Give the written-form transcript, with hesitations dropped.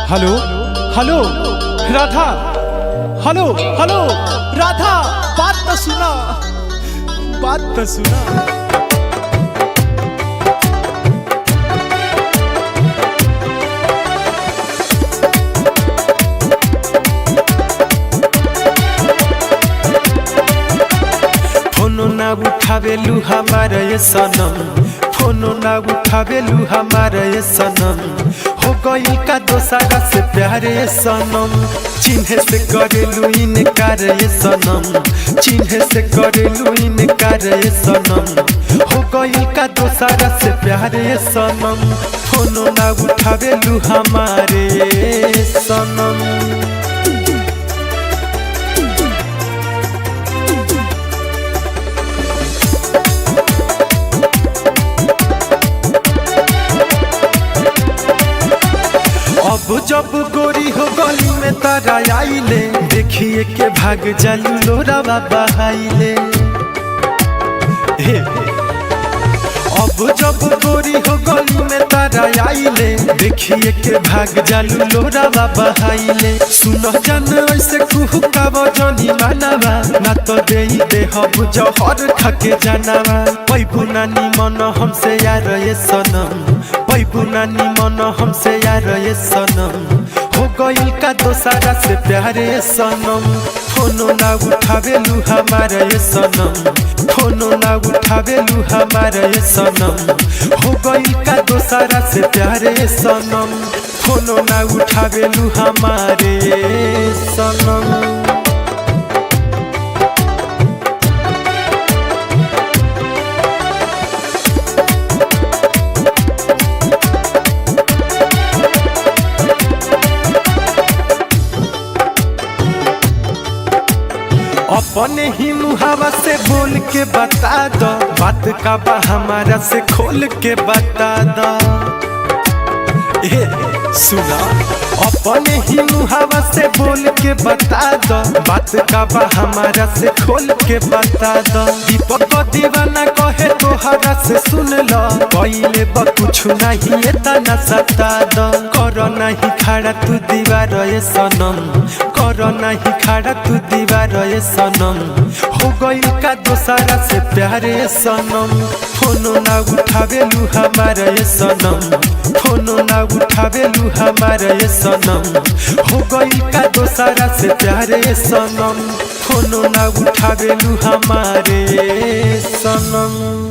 Hello hello Radha, hello hello Radha, बात तो सुना, बात तो सुना। फोनो ना उठावेलू हमारा ये सनम, फोनो ना उठावेलू हमारा ये सनम, हो गई का दोसारा से प्यारे ये सनम, चिन्हे से करेलू इनकार ये सनम, चिन्हे से करेलू इनकार ये सनम, हो गई का दोसारा से प्यारे ये सनम, फोनो ना उठावेलू हमारे सनम। अब जब गोरी हो गली में तारा आइले, देखिए के भाग जालू लोरा बाबा आइले। अब जब गोरी हो गली में तारा आइले, देखिए के भाग जालू लोरा बाबा आइले। सुनो जान ऐसे कुहुका बजनी मानवा, ना तो दे हब जहर खाके जानवा। पैबू नानी मन हमसे यार ये सनम, पैबू नानी मन हमसे यार ये सनम, हो गई का दोसारा से प्यारे सनम, फोनो ना उठावेलू हमारा ये सनम, फोनो ना उठावेलू हमारा ये सनम, हो गई का दोसारा से प्यारे सनम, फोनो ना उठावेलू हमारे सनम। अपने ही मुहावा से बोल के बता दो, बात का बा हमारा से खोल के बता दो। सुना, अपने ही मुहावा से बोल के बता दो, बात का बा हमारा से खोल के बता दो। दीपक को दीवाना कहे तोहरा से सुन लो, पहले बा कुछ नहीं ये तना सता दो। करो नहीं खड़ा तू दीवार ये सनम, करो नहीं खड़ा तू दीवार ये सनम, हो गई का दोसारा से प्यारे सनम, फोनो ना उठावेलू हमारा ये सनम, फोनो ना उठावेलू हमारा ये सनम, हो गई का दोसारा से प्यारे सनम, फोनो ना उठावेलू हमारे सनम।